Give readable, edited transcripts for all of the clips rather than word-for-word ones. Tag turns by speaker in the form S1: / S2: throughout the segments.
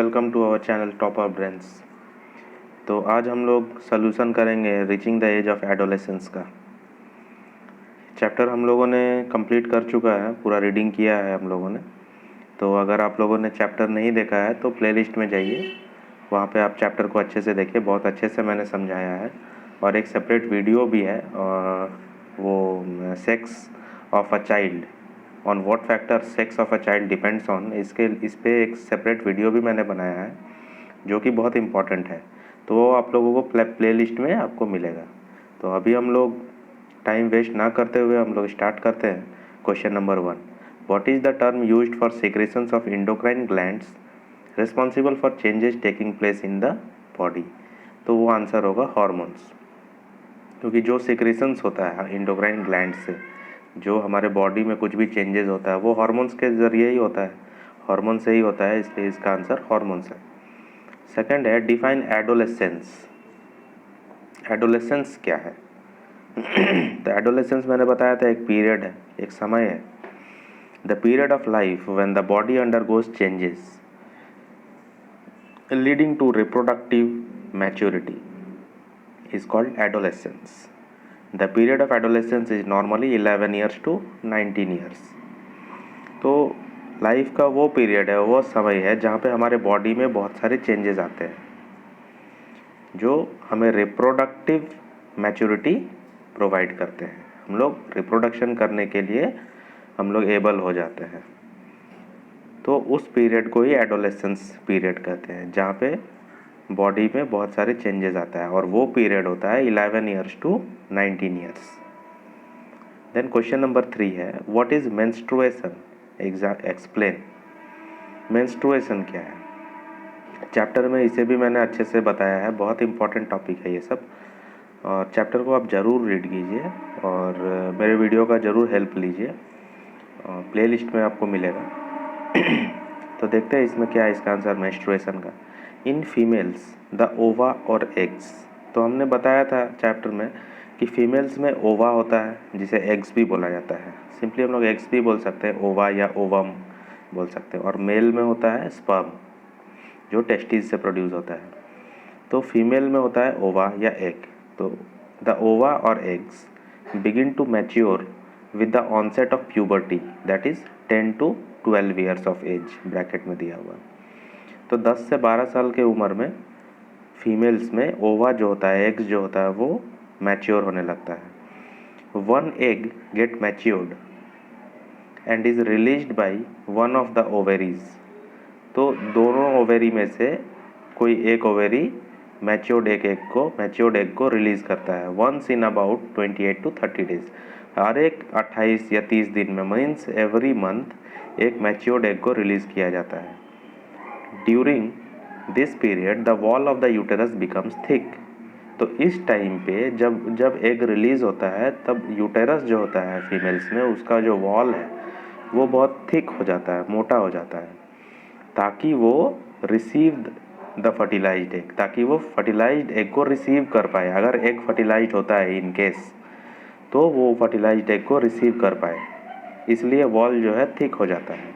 S1: Welcome to our channel top up brains. तो आज हम लोग सॉल्यूशन करेंगे reaching the age of adolescence का। चैप्टर हम लोगों ने कंप्लीट कर चुका है, पूरा रीडिंग किया है हम लोगों ने। तो अगर आप लोगों ने चैप्टर नहीं देखा है तो प्लेलिस्ट में जाइए, वहाँ पे आप चैप्टर को अच्छे से देखिए। बहुत अच्छे से मैंने समझाया है और एक सेपरेट वीडियो भी है, वो sex of a child, on what factor sex of a child depends on, इस पे एक सेपरेट वीडियो भी मैंने बनाया है जो कि बहुत इम्पॉर्टेंट है। तो वो आप लोगों को प्लेलिस्ट में आपको मिलेगा। तो अभी हम लोग टाइम वेस्ट ना करते हुए हम लोग स्टार्ट करते हैं। Question number 1, what is the term used for secretions of endocrine glands responsible for changes taking place in the body? तो वो आंसर होगा हार्मोन्स, क्योंकि जो सेक्रेशंस होता है इंडोक्राइन ग्लैंड से, जो हमारे बॉडी में कुछ भी चेंजेस होता है वो हार्मोन्स के ज़रिए ही होता है, हार्मोन से ही होता है, इसलिए इसका आंसर हार्मोन्स है। सेकंड है डिफाइन एडोलेसेंस। एडोलेसेंस क्या है? तो एडोलेसेंस मैंने बताया था एक पीरियड है, एक समय है। The period of life when the body undergoes changes leading to reproductive maturity is called adolescence. The period of adolescence is normally 11 years to 19 years. तो लाइफ का वो पीरियड है, वो समय है जहाँ पे हमारे बॉडी में बहुत सारे चेंजेस आते हैं जो हमें रिप्रोडक्टिव मैच्योरिटी प्रोवाइड करते हैं। हम लोग रिप्रोडक्शन करने के लिए हम लोग एबल हो जाते हैं। तो उस पीरियड को ही एडोलेसेंस पीरियड कहते हैं, जहाँ पे बॉडी में बहुत सारे चेंजेस आता है, और वो पीरियड होता है 11 years to 19 years. Then question number 3 है what is menstruation? Explain. Menstruation क्या है? चैप्टर में इसे भी मैंने अच्छे से बताया है, बहुत इंपॉर्टेंट टॉपिक है ये सब, और चैप्टर को आप ज़रूर रीड कीजिए और मेरे वीडियो का ज़रूर हेल्प लीजिए, प्लेलिस्ट में आपको मिलेगा। तो देखते हैं इसमें क्या है इसका आंसर मेंस्ट्रुएशन का। इन फीमेल्स द ओवा और एग्स, तो हमने बताया था चैप्टर में कि फीमेल्स में ओवा होता है जिसे एग्स भी बोला जाता है, सिंपली हम लोग एग्स भी बोल सकते हैं, ओवा या ओवम बोल सकते हैं। और मेल में होता है स्पर्म जो टेस्टिस से प्रोड्यूस होता है। तो फीमेल में होता है ओवा या एग। तो द ओवा और eggs begin to mature with the onset of puberty, that is 10 to 12 years of age, bracket में दिया हुआ। तो 10 से 12 साल के उम्र में फीमेल्स में ओवा जो होता है, एग्स जो होता है, वो मैच्योर होने लगता है। One egg get matured and is released by one of the ovaries. तो दोनों ओवेरी में से कोई एक ओवेरी मैच्योर्ड एग को रिलीज़ करता है once in about 28 to 30 days. हर एक 28 या 30 दिन में, मीन्स एवरी मंथ एक मैच्योर्ड एग को रिलीज़ किया जाता है। During this period the wall of the uterus becomes thick. तो इस टाइम पे जब एग रिलीज़ होता है तब यूटेरस जो होता है फीमेल्स में, उसका जो वॉल है वो बहुत थिक हो जाता है, मोटा हो जाता है, ताकि वो रिसीव द फर्टिलाइज्ड एग, ताकि वो फर्टिलाइज्ड एग को रिसीव कर पाए। अगर एग फर्टिलाइज्ड होता है इन केस, तो वो फर्टिलाइज्ड एग को रिसीव कर पाए, इसलिए वॉल जो है थिक हो जाता है।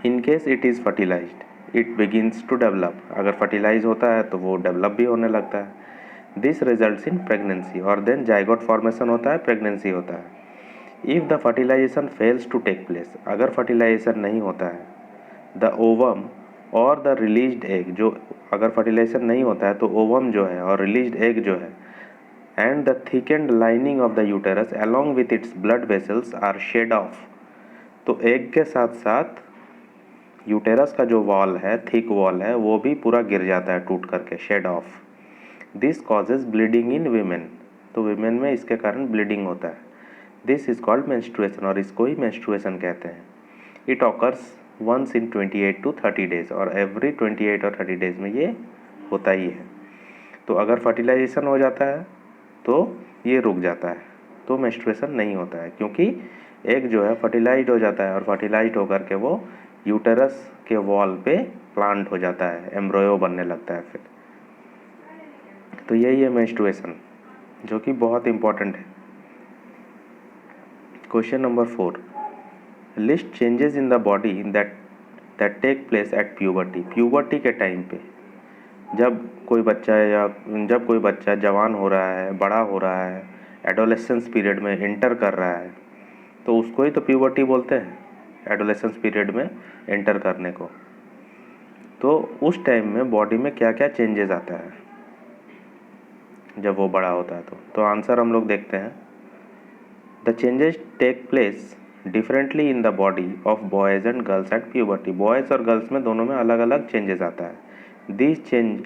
S1: In case it is fertilised it begins to develop, अगर फर्टिलाइज होता है तो वो डेवलप भी होने लगता है। दिस रिजल्ट्स इन प्रेगनेंसी, और देन जाइगोट फॉर्मेशन होता है, प्रेगनेंसी होता है। If the fertilisation fails to take place, अगर फर्टिलाइजेशन नहीं होता है, द ओवम और द रिलीज्ड एग, जो अगर फर्टिलाइजेशन नहीं होता है तो ओवम जो है और रिलीज्ड एग जो है, and the thickened lining of the uterus along with its blood vessels are shed off. तो एग के साथ साथ यूटेरस का जो वॉल है, थिक वॉल है, वो भी पूरा गिर जाता है टूट करके, shed off. This causes bleeding in women, तो वीमेन में इसके कारण ब्लीडिंग होता है। दिस इज कॉल्ड मेंस्ट्रुएशन, और इसको ही मेंस्ट्रुएशन कहते हैं। It occurs once in 28 to 30 days, और एवरी 28 और 30 डेज में ये होता ही है। तो अगर फर्टिलाइजेशन हो जाता है तो ये रुक जाता है, तो मेंस्ट्रुएशन नहीं होता है, क्योंकि एग जो है फर्टिलाइज्ड हो जाता है, और फर्टिलाइज्ड होकर के वो यूटेरस के वॉल पे प्लांट हो जाता है, एम्ब्रोयो बनने लगता है फिर। तो यही है मेंस्ट्रुएशन, जो कि बहुत इम्पोर्टेंट है। Question number 4, list changes in the body that that take place at puberty. Puberty के टाइम पे जब कोई बच्चा जवान हो रहा है, बड़ा हो रहा है, एडोलेसेंस पीरियड में इंटर कर रहा है, तो उसको ही तो प्यूबर्टी बोलते हैं, एडोलेसेंस पीरियड में एंटर करने को। तो उस टाइम में बॉडी में क्या क्या चेंजेस आता है जब वो बड़ा होता है। तो आंसर हम लोग देखते हैं। The changes take place differently in the body of boys and girls at puberty. Boys और गर्ल्स में दोनों में अलग अलग चेंजेस आता है। This change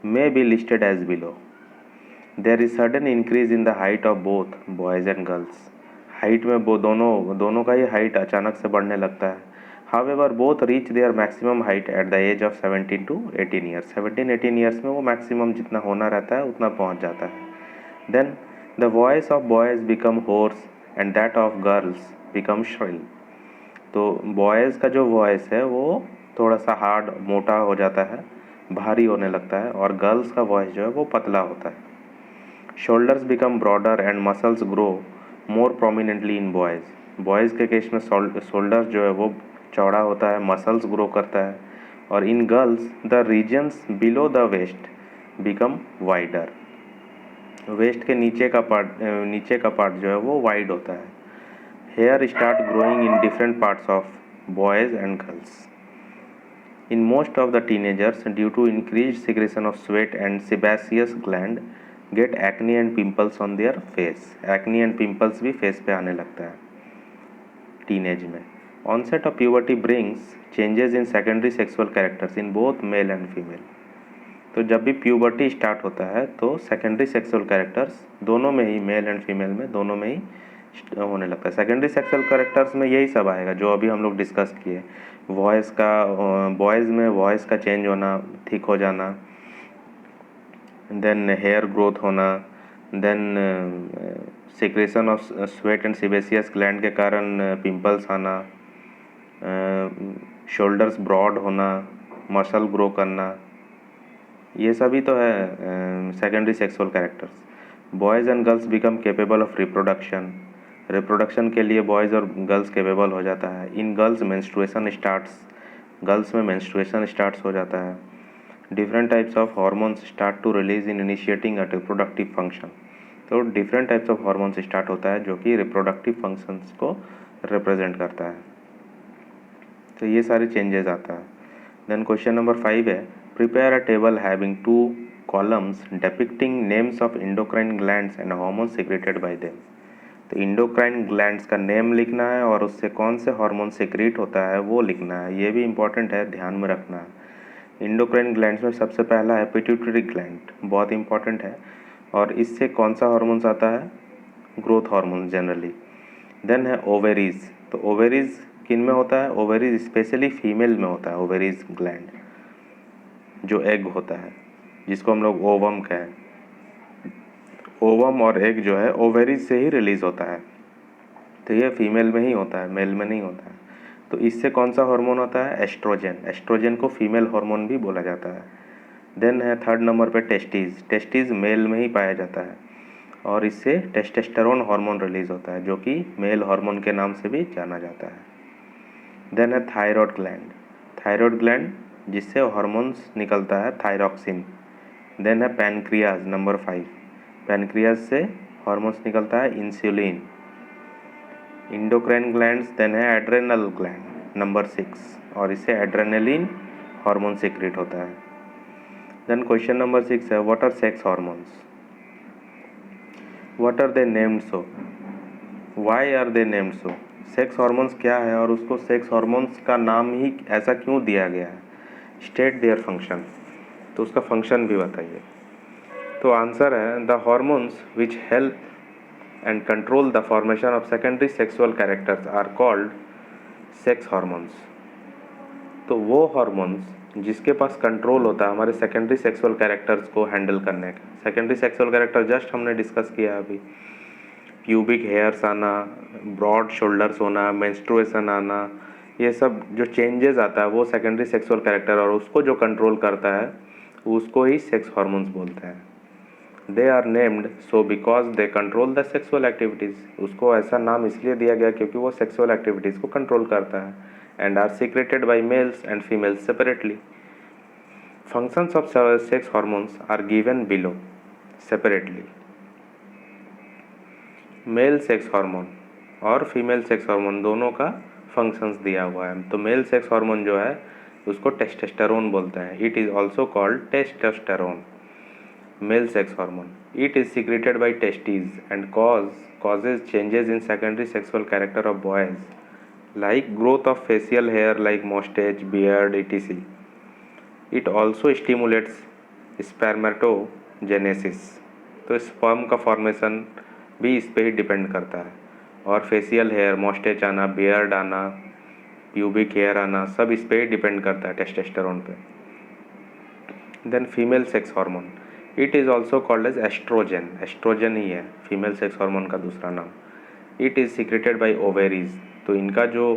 S1: may be listed as below. There is sudden increase in the height of both boys and girls. Height में वो दोनों का ही हाइट अचानक से बढ़ने लगता है। However both reach their maximum height at the age of 17 to 18 years. 17-18 years में वो मैक्सिमम जितना होना रहता है उतना पहुंच जाता है। Then the voice of boys become hoarse and that of girls become shrill. तो बॉयज़ का जो वॉइस है वो थोड़ा सा हार्ड, मोटा हो जाता है, भारी होने लगता है, और गर्ल्स का वॉइस जो है वो पतला होता है। Shoulders become broader and muscles grow more prominently in boys. Boys के केस में शोल्डर जो है वो चौड़ा होता है, मसल्स ग्रो करता है, और in girls the regions below the waist become wider. Waist के नीचे का पार्ट जो है वो वाइड होता है। Hair start growing in different parts of boys and girls. In most of the teenagers, due to increased secretion of sweat and sebaceous gland, get acne and pimples on their face. Acne and pimples भी face पे आने लगता है teenage में। Onset of puberty brings changes in secondary sexual characters in both male and female. तो जब भी puberty start होता है तो सेकेंडरी सेक्सुअल कैरेक्टर्स दोनों में ही, मेल एंड फीमेल में दोनों में ही होने लगता है। सेकेंडरी सेक्सुअल कैरेक्टर्स में यही सब आएगा जो अभी हम लोग डिस्कस किए। वॉइस का, बॉयज़ में वॉइस का चेंज होना, थिक हो जाना, देन हेयर ग्रोथ होना, then secretion of sweat and sebaceous gland के कारण पिंपल्स आना, शोल्डर्स ब्रॉड होना, मसल ग्रो करना, ये सभी तो है secondary sexual characters. Boys and girls become capable of reproduction. Reproduction के लिए बॉयज़ और गर्ल्स केपेबल हो जाता है। In girls menstruation starts. Girls में मेंस्ट्रुएशन स्टार्ट्स हो जाता है। Different types of hormones start to release in initiating a reproductive function. तो different types of hormones start होता है जो कि रिप्रोडक्टिव फंक्शंस को रिप्रेजेंट करता है। तो ये सारे चेंजेस आता है। देन क्वेश्चन नंबर 5 है, prepare a table having 2 columns depicting names of endocrine glands and hormones secreted by them. तो इंडोक्राइन ग्लैंड्स का नेम लिखना है और उससे कौन से हार्मोन सिक्रेट होता है वो लिखना है। ये भी इंपॉर्टेंट है, ध्यान में रखना है। इंडोक्राइन ग्लैंड्स में सबसे पहला है पिट्यूटरी ग्लैंड, बहुत इंपॉर्टेंट है, और इससे कौन सा हार्मोन्स आता है, ग्रोथ हार्मोन जनरली। देन है ओवेरीज। तो ओवेरीज किन में होता है, ओवेरीज स्पेशली फीमेल में होता है। ओवेरीज ग्लैंड जो एग होता है जिसको हम लोग ओवम कहें, ओवम और एग जो है ओवेरीज से ही रिलीज होता है। तो ये फीमेल में ही होता है, मेल में नहीं होता है। तो इससे कौन सा हार्मोन होता है, एस्ट्रोजन। एस्ट्रोजन को फीमेल हार्मोन भी बोला जाता है। देन है थर्ड नंबर पे टेस्टीज। टेस्टीज मेल में ही पाया जाता है और इससे टेस्टोस्टेरोन हार्मोन रिलीज होता है जो कि मेल हार्मोन के नाम से भी जाना जाता है। देन है थायराइड ग्लैंड। थायराइड ग्लैंड जिससे हार्मोन्स निकलता है थायरॉक्सिन। देन है पैनक्रियाज नंबर 5। पैनक्रियाज से हार्मोन्स निकलता है इंसुलिन। Endocrine glands. देन है एड्रेनल ग्लैंड नंबर 6 और इससे एड्रेनलिन हार्मोन सीक्रेट होता है। देन क्वेश्चन नंबर 6 है, what are sex hormones, what are they named so, why are they named so. Sex hormones क्या है और उसको सेक्स हार्मोन्स का नाम ही ऐसा क्यों दिया गया है। स्टेट देयर फंक्शन, तो उसका फंक्शन भी बताइए। तो आंसर है the hormones which help and control the formation of secondary sexual characters are called sex hormones. तो वो हार्मोन्स जिसके पास कंट्रोल होता है हमारे सेकेंडरी सेक्सुअल कैरेक्टर्स को हैंडल करने का। सेकेंडरी सेक्सुअल कैरेक्टर जस्ट हमने डिस्कस किया अभी, प्यूबिक हेयर्स आना, ब्रॉड शोल्डर्स होना, मेंस्ट्रुएशन आना, ये सब जो चेंजेस आता है वो सेकेंडरी सेक्सुअल कैरेक्टर, और उसको जो कंट्रोल करता है उसको ही सेक्स हार्मोन्स बोलते हैं। They are named so because they control the sexual activities. उसको ऐसा नाम इसलिए दिया गया क्योंकि वो सेक्सुअल एक्टिविटीज़ को कंट्रोल करता है। and are secreted by males and females separately. Functions of sex hormones are given below separately. Male sex hormone और फीमेल सेक्स हार्मोन दोनों का फंक्शंस दिया हुआ है। तो मेल सेक्स हार्मोन जो है उसको टेस्टोस्टेरोन बोलते हैं। It is also called testosterone. Male sex hormone, it is secreted by testes and causes changes in secondary sexual character of boys like growth of facial hair like mustache, beard, etc. It also stimulates spermatogenesis। तो sperm का formation भी इस पे ही depend करता है। और facial hair, मॉस्टेच आना, beard आना, प्यूबिक हेयर आना, सब इस पे ही डिपेंड करता है टेस्टोस्टेरोन पे। Then female sex hormone, it is also called as estrogen. Estrogen ही है फीमेल सेक्स हार्मोन का दूसरा नाम। इट इज़ सिक्रेटेड बाय ओवेरीज। तो इनका जो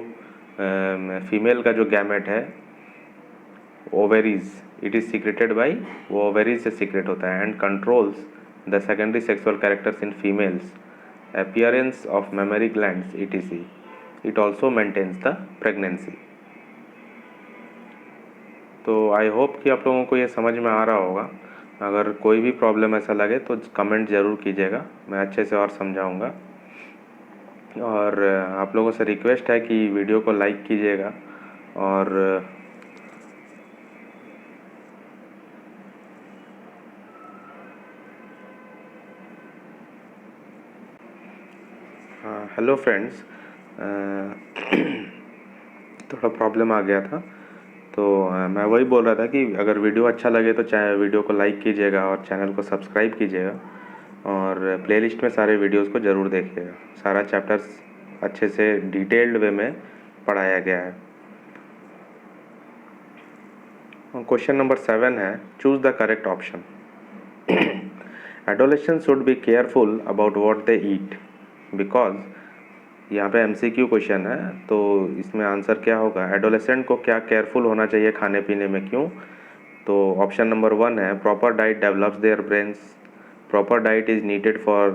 S1: फीमेल का जो गैमेट है ovaries, it is secreted by, वो ओवेरीज से सिक्रेट होता है and controls the secondary sexual characters in females, appearance of mammary glands, etc. It also maintains the pregnancy। तो आई होप कि आप लोगों को ये समझ में आ रहा होगा। अगर कोई भी प्रॉब्लम ऐसा लगे तो कमेंट ज़रूर कीजिएगा, मैं अच्छे से और समझाऊंगा। और आप लोगों से रिक्वेस्ट है कि वीडियो को लाइक कीजिएगा और हेलो फ्रेंड्स, थोड़ा प्रॉब्लम आ गया था। तो मैं वही बोल रहा था कि अगर वीडियो अच्छा लगे तो चाहे वीडियो को लाइक कीजिएगा और चैनल को सब्सक्राइब कीजिएगा और प्लेलिस्ट में सारे वीडियोस को ज़रूर देखिएगा। सारा चैप्टर्स अच्छे से डिटेल्ड वे में पढ़ाया गया है। क्वेश्चन नंबर 7 है, choose the correct option. Adolescents should be careful about what they eat because, यहाँ पे MCQ क्वेश्चन है तो इसमें आंसर क्या होगा, एडोलेसेंट को क्या केयरफुल होना चाहिए खाने पीने में, क्यों? तो ऑप्शन नंबर 1 है, proper diet develops their brains. Proper diet is needed for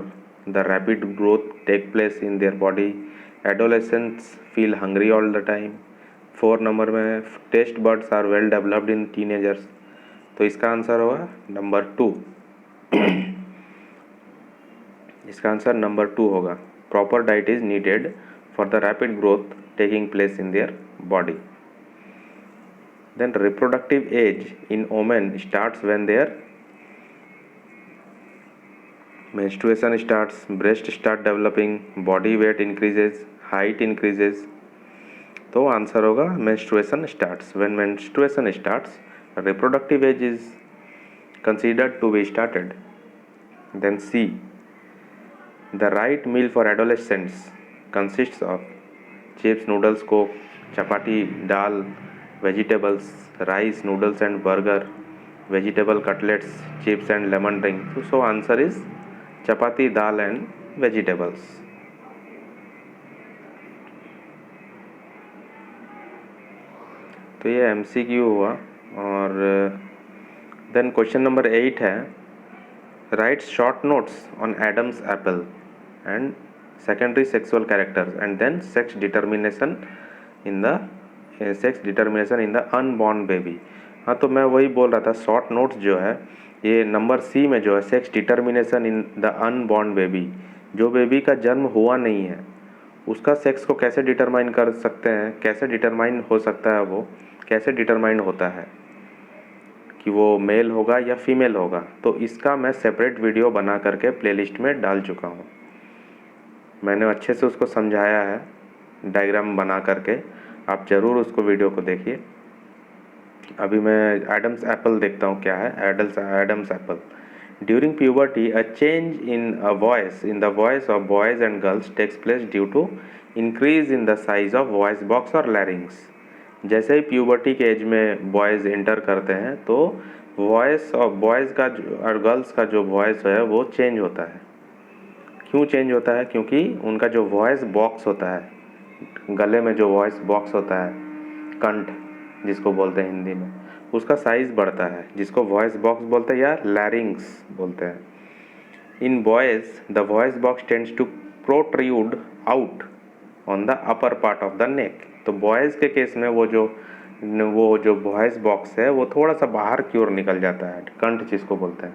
S1: the rapid growth take place in their body. Adolescents feel hungry all the time. 4 number में, taste buds are well developed in teenagers. तो इसका answer होगा number 2। इसका answer number 2 होगा, proper diet is needed for the rapid growth taking place in their body. Then reproductive age in women starts when their menstruation starts, breast start developing, body weight increases, height increases। तो answer होगा menstruation starts। when menstruation starts, reproductive age is considered to be started। then C, the right meal for adolescents consists of chips, noodles, coke, chapati, dal, vegetables, rice, noodles and burger, vegetable cutlets, chips and lemon drink। so answer is chapati, dal and vegetables। तो ये MCQ हुआ। और then question number 8 है, write short notes on Adam's apple and secondary sexual characters and then sex determination in the unborn baby. हाँ, तो मैं वही बोल रहा था, शॉर्ट नोट्स जो है ये नंबर C में जो है, sex determination in the unborn baby, जो बेबी का जन्म हुआ नहीं है उसका सेक्स को कैसे डिटरमाइन कर सकते हैं, कैसे डिटरमाइन हो सकता है, वो कैसे डिटरमाइन होता है कि वो मेल होगा या फीमेल होगा। तो इसका मैं सेपरेट वीडियो बना करके प्लेलिस्ट में डाल चुका हूँ। मैंने अच्छे से उसको समझाया है डायग्राम बना करके, आप ज़रूर उसको वीडियो को देखिए। अभी मैं एडम्स एप्पल देखता हूँ क्या है। Adam's apple, during puberty a change in the voice of boys and girls takes place due to increase in the size of voice box और लैरिंग्स। जैसे ही प्यूबर्टी के एज में बॉयज़ इंटर करते हैं तो वॉइस ऑफ बॉयज़ का और गर्ल्स का जो वॉइस है वो चेंज होता है। क्यों चेंज होता है? क्योंकि उनका जो वॉइस बॉक्स होता है, गले में जो वॉइस बॉक्स होता है, कंठ जिसको बोलते हैं हिंदी में, उसका साइज़ बढ़ता है, जिसको वॉइस बॉक्स बोलते हैं या लैरिंग्स बोलते हैं। In boys the voice box tends to protrude out on the upper part of the neck. तो बॉयज़ के केस में वो जो वॉइस बॉक्स है वो थोड़ा सा बाहर की ओर निकल जाता है, कंठ जिसको बोलते हैं,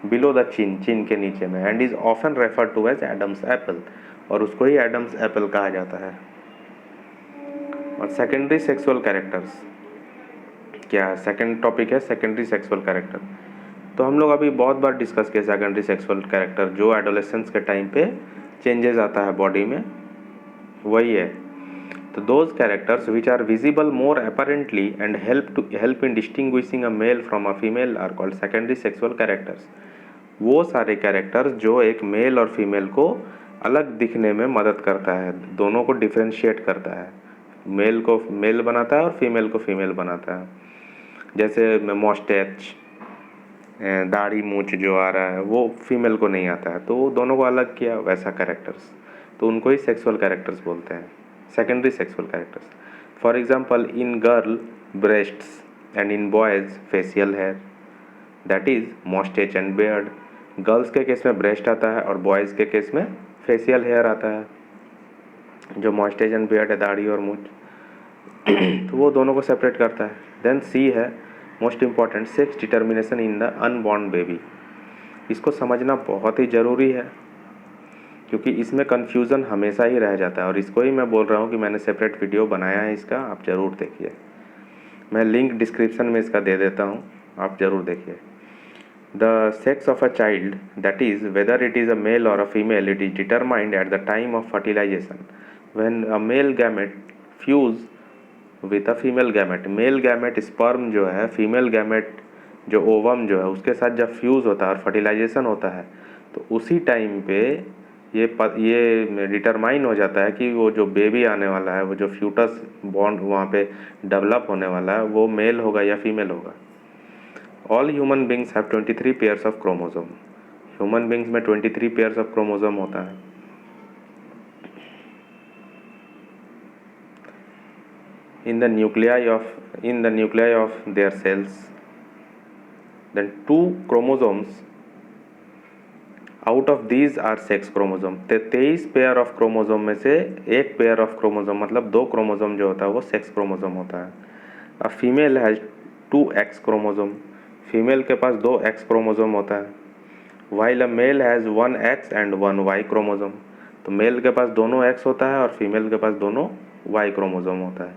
S1: बिलो द चिन, चिन के नीचे में, and is often refer to as Adam's apple, और उसको ही एडम्स एप्पल कहा जाता है। और सेकेंडरी सेक्सुअल कैरेक्टर्स क्या है, सेकेंड टॉपिक है सेकेंडरी सेक्सुअल कैरेक्टर। तो हम लोग अभी बहुत बार डिस्कस किए सेकेंडरी सेक्सुअल कैरेक्टर, जो एडोलेसेंस के टाइम पे चेंजेस आता है बॉडी में, वही है। तो those characters which are visible more apparently and help in distinguishing a male from a female are called secondary sexual characters. वो सारे कैरेक्टर्स जो एक मेल और फीमेल को अलग दिखने में मदद करता है, दोनों को डिफ्रेंशिएट करता है, मेल को मेल बनाता है और फीमेल को फीमेल बनाता है। जैसे मॉस्टैच, दाढ़ी मूछ जो आ रहा है वो फीमेल को नहीं आता है, तो वो दोनों को अलग किया, वैसा कैरेक्टर्स, तो उनको ही सेक्सुअल कैरेक्टर्स बोलते हैं, secondary sexual characters. For example in girl breasts and in boys facial hair, that is moustache and beard. Girls के केस में ब्रेस्ट आता है और बॉयज़ के केस में फेशियल हेयर आता है, जो मॉस्टेच एंड बियर्ड है, दाढ़ी और मूछ। तो वो दोनों को सेपरेट करता है। देन सी है most important, sex determination in the unborn baby. इसको समझना बहुत ही ज़रूरी है, क्योंकि इसमें कन्फ्यूज़न हमेशा ही रह जाता है, और इसको ही मैं बोल रहा हूँ कि मैंने सेपरेट वीडियो बनाया है इसका, आप ज़रूर देखिए। मैं लिंक डिस्क्रिप्शन में इसका दे देता हूँ, आप ज़रूर देखिए। The sex of a child, that is whether it is a male or a female, it is determined at the time of fertilization when a male gamete fuse with a female gamete. Male gamete sperm जो है, female gamete जो ovum जो है उसके साथ जब fuse होता है और फर्टिलाइजेशन होता है, तो उसी टाइम पे ये डिटरमाइन हो जाता है कि वो जो बेबी आने वाला है, वो जो फ्यूटस बॉन्ड वहाँ पे डेवलप होने वाला है, वो मेल होगा या फीमेल होगा। All human beings have 23 pairs of chromosome. Human beings में 23 पेयर्स ऑफ क्रोमोसोम होता है। in the nuclei of their cells. Then 2 chromosomes out of these are sex chromosome। 23 pair of chromosome में से एक pair of chromosome, मतलब 2 chromosome जो होता है वो सेक्स क्रोमोसोम होता है। A female has 2 X chromosome. Female के पास 2 एक्स क्रोमोसोम होता है। While a male has 1 X and 1 Y chromosome. तो मेल के पास दोनों एक्स होता है और फीमेल के पास दोनों वाई क्रोमोसोम होता है,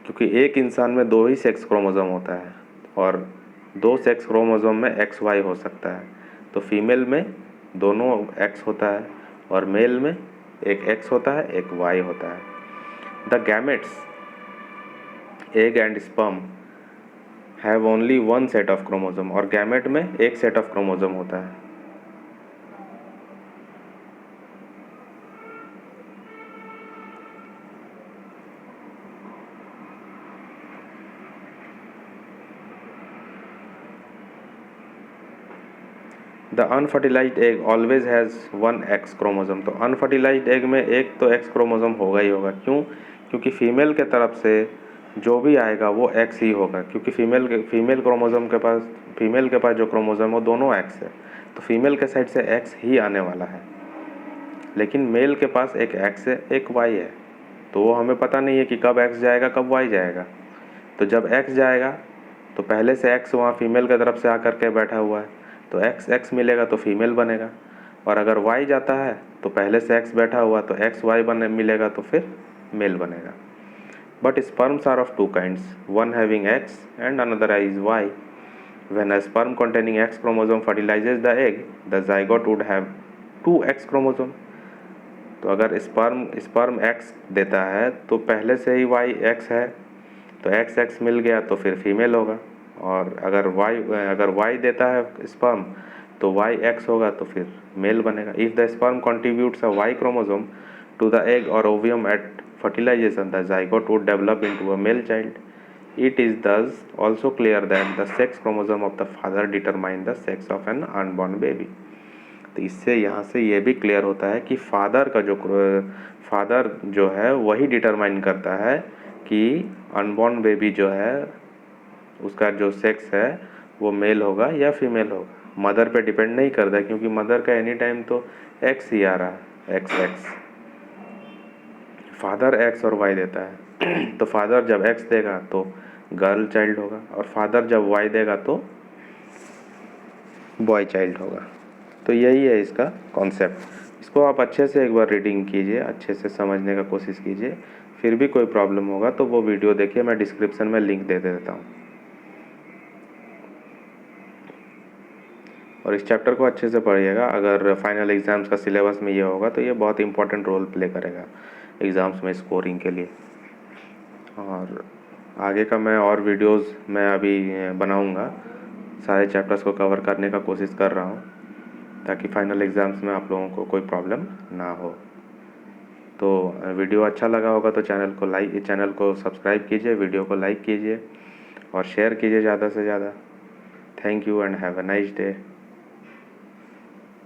S1: क्योंकि एक इंसान में 2 ही सेक्स क्रोमोसोम होता है और 2 सेक्स क्रोमोसोम में एक्स वाई हो सकता है। तो फीमेल में दोनों एक्स होता है और मेल में एक एक्स होता है, एक वाई होता है। The gametes, egg and sperm, have only 1 set of chromosome. और गैमेट में एक सेट ऑफ क्रोमोसोम होता है। The unfertilised egg always has 1 x chromosome. तो अनफर्टिलाइज्ड एग में एक तो एक्स क्रोमोसोम होगा ही होगा। क्यों? क्योंकि फीमेल के तरफ से जो भी आएगा वो एक्स ही होगा, क्योंकि फीमेल क्रोमोसोम के पास, फीमेल के पास जो क्रोमोसोम वो दोनों एक्स है, तो फीमेल के साइड से एक्स ही आने वाला है। लेकिन मेल के पास एक एक्स है, एक वाई है, तो वो हमें पता नहीं है कि कब एक्स जाएगा कब वाई जाएगा। तो जब एक्स जाएगा तो पहले से एक्स वहाँ फीमेल की तरफ से आकर के बैठा हुआ है, तो एक्स एक्स मिलेगा तो फीमेल बनेगा। और अगर वाई जाता है तो पहले से एक्स बैठा हुआ, तो एक्स वाई बने मिलेगा तो फिर मेल बनेगा। But sperms are of 2 kinds, one having X and another is Y. When a sperm containing X chromosome fertilizes the egg, the zygote would have 2 X chromosome। तो अगर स्पर्म एक्स देता है तो पहले से ही वाई एक्स है, तो x x मिल गया तो फिर फीमेल होगा। और अगर वाई देता है स्पर्म तो वाई एक्स होगा तो फिर मेल बनेगा। If the sperm contributes a Y chromosome to the egg or ovum at fertilization, the zygote would develop into a male child। It is thus also clear that the sex chromosome of the father determine the sex of an unborn baby। तो इससे यहाँ से ये भी clear होता है कि father जो है वही डिटरमाइन करता है कि अनबॉर्न बेबी जो है उसका जो सेक्स है वो मेल होगा या फीमेल होगा। मदर पे डिपेंड नहीं करता, क्योंकि मदर का एनी टाइम तो एक्स ही आ रहा है, एक्स एक्स। फादर एक्स और वाई देता है तो फादर जब एक्स देगा तो गर्ल चाइल्ड होगा, और फादर जब वाई देगा तो बॉय चाइल्ड होगा। तो यही है इसका कॉन्सेप्ट। इसको आप अच्छे से एक बार रीडिंग कीजिए, अच्छे से समझने का कोशिश कीजिए। फिर भी कोई प्रॉब्लम होगा तो वो वीडियो देखिए, मैं डिस्क्रिप्शन में लिंक दे देता हूँ। और इस चैप्टर को अच्छे से पढ़िएगा। अगर फाइनल एग्ज़ाम्स का सिलेबस में ये होगा तो ये बहुत इंपॉर्टेंट रोल प्ले करेगा एग्ज़ाम्स में स्कोरिंग के लिए। और आगे का मैं और वीडियोस मैं अभी बनाऊंगा, सारे चैप्टर्स को कवर करने का कोशिश कर रहा हूँ ताकि फाइनल एग्ज़ाम्स में आप लोगों को कोई प्रॉब्लम ना हो। तो वीडियो अच्छा लगा होगा तो चैनल को सब्सक्राइब कीजिए, वीडियो को लाइक कीजिए और शेयर कीजिए ज़्यादा से ज़्यादा। Thank you and have a nice day.